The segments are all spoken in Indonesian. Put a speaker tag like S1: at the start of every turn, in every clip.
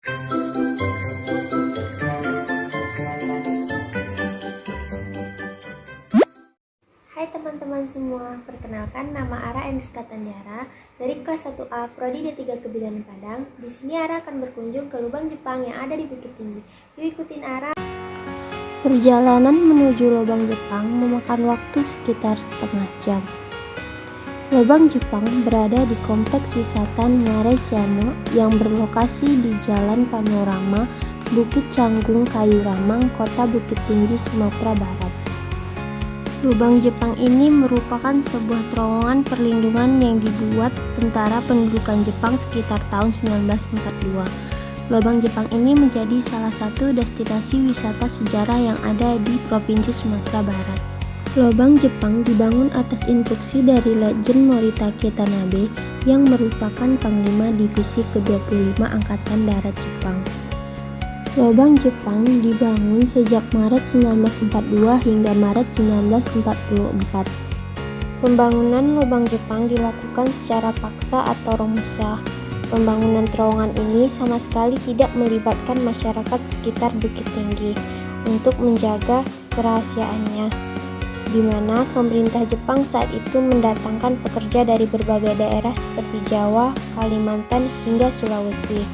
S1: Hai teman-teman semua, perkenalkan nama Ara Enduska Tanjara dari kelas 1A Prodi D3 Kebidanan Padang. Di sini Ara akan berkunjung ke lubang Jepang yang ada di Bukit Tinggi. Yuk ikutin Ara. Perjalanan menuju lubang Jepang memakan waktu sekitar setengah jam. Lubang Jepang berada di kompleks wisata Ngarai Siano yang berlokasi di Jalan Panorama, Bukit Canggung, Kayu Ramang, Kota Bukit Tinggi, Sumatera Barat. Lubang Jepang ini merupakan sebuah terowongan perlindungan yang dibuat tentara pendudukan Jepang sekitar tahun 1942. Lubang Jepang ini menjadi salah satu destinasi wisata sejarah yang ada di Provinsi Sumatera Barat. Lubang Jepang dibangun atas instruksi dari Letjen Moritake Tanabe yang merupakan Panglima Divisi ke-25 Angkatan Darat Jepang. Lubang Jepang dibangun sejak Maret 1942 hingga Maret 1944. Pembangunan lubang Jepang dilakukan secara paksa atau romusha. Pembangunan terowongan ini sama sekali tidak melibatkan masyarakat sekitar Bukit Tinggi untuk menjaga kerahasiaannya, di mana pemerintah Jepang saat itu mendatangkan pekerja dari berbagai daerah seperti Jawa, Kalimantan, hingga Sulawesi.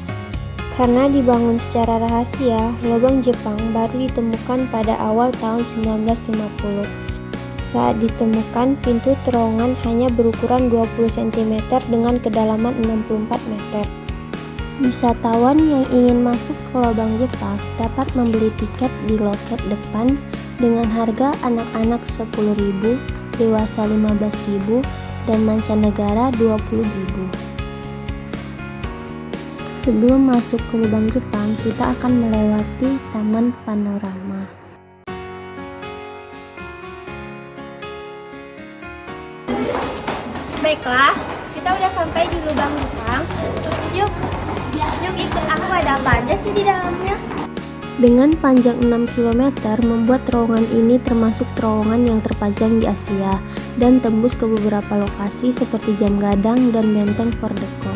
S1: Karena dibangun secara rahasia, lubang Jepang baru ditemukan pada awal tahun 1950. Saat ditemukan, pintu terowongan hanya berukuran 20 cm dengan kedalaman 64 meter. Wisatawan yang ingin masuk ke lubang Jepang dapat membeli tiket di loket depan dengan harga anak-anak 10.000, dewasa 15.000, dan mancanegara 20.000. Sebelum masuk ke lubang Jepang, kita akan melewati Taman Panorama. Baiklah, kita udah sampai di lubang Jepang. Yuk ikut aku, ada apa aja sih di dalamnya? Dengan panjang 6 km, membuat terowongan ini termasuk terowongan yang terpanjang di Asia dan tembus ke beberapa lokasi seperti Jam Gadang dan Benteng Fordeko.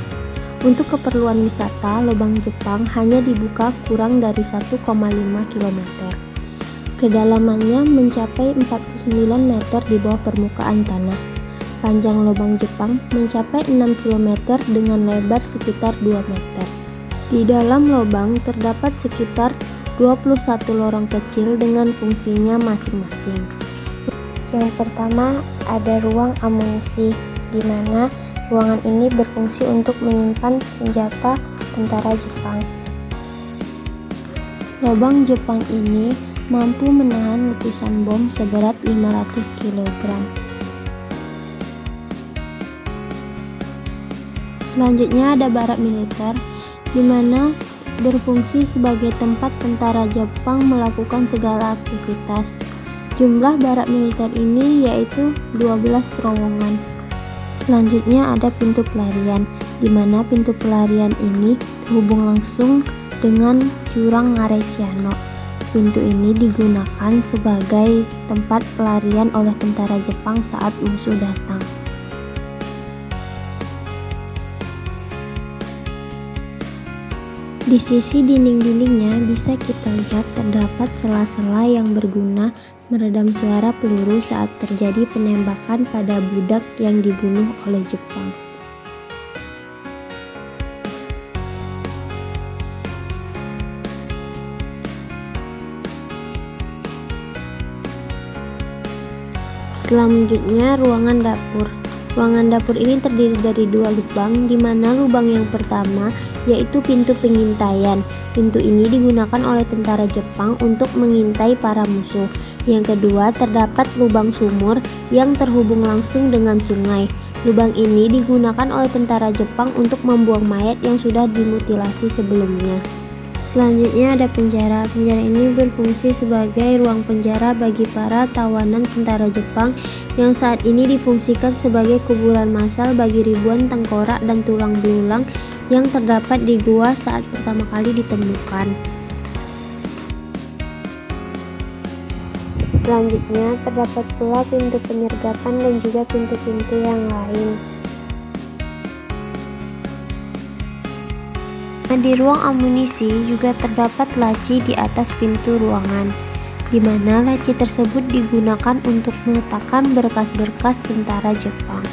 S1: Untuk keperluan wisata, lubang Jepang hanya dibuka kurang dari 1,5 km. Kedalamannya mencapai 49 meter di bawah permukaan tanah. Panjang lubang Jepang mencapai 6 km dengan lebar sekitar 2 meter. Di dalam lubang terdapat sekitar 21 lorong kecil dengan fungsinya masing-masing. Yang pertama ada ruang amunisi, di mana ruangan ini berfungsi untuk menyimpan senjata tentara Jepang. Lubang Jepang ini mampu menahan letusan bom seberat 500 kg. Selanjutnya ada barak militer, di mana berfungsi sebagai tempat tentara Jepang melakukan segala aktivitas. Jumlah barak militer ini yaitu 12 terowongan. Selanjutnya ada pintu pelarian, di mana pintu pelarian ini terhubung langsung dengan jurang Ngarai Siano. Pintu ini digunakan sebagai tempat pelarian oleh tentara Jepang saat musuh datang. Di sisi dinding-dindingnya bisa kita lihat terdapat sela-sela yang berguna meredam suara peluru saat terjadi penembakan pada budak yang dibunuh oleh Jepang. Selanjutnya ruangan dapur. Ruangan dapur ini terdiri dari 2 lubang, di mana lubang yang pertama yaitu pintu pengintaian. Pintu ini digunakan oleh tentara Jepang untuk mengintai para musuh. Yang kedua, terdapat lubang sumur yang terhubung langsung dengan sungai. Lubang ini digunakan oleh tentara Jepang untuk membuang mayat yang sudah dimutilasi sebelumnya. Selanjutnya ada penjara. Penjara ini berfungsi sebagai ruang penjara bagi para tawanan tentara Jepang yang saat ini difungsikan sebagai kuburan massal bagi ribuan tengkorak dan tulang belulang yang terdapat di gua saat pertama kali ditemukan. Selanjutnya terdapat pula pintu penyergapan dan juga pintu-pintu yang lain. Nah, di ruang amunisi juga terdapat laci di atas pintu ruangan, di mana laci tersebut digunakan untuk meletakkan berkas-berkas tentara Jepang.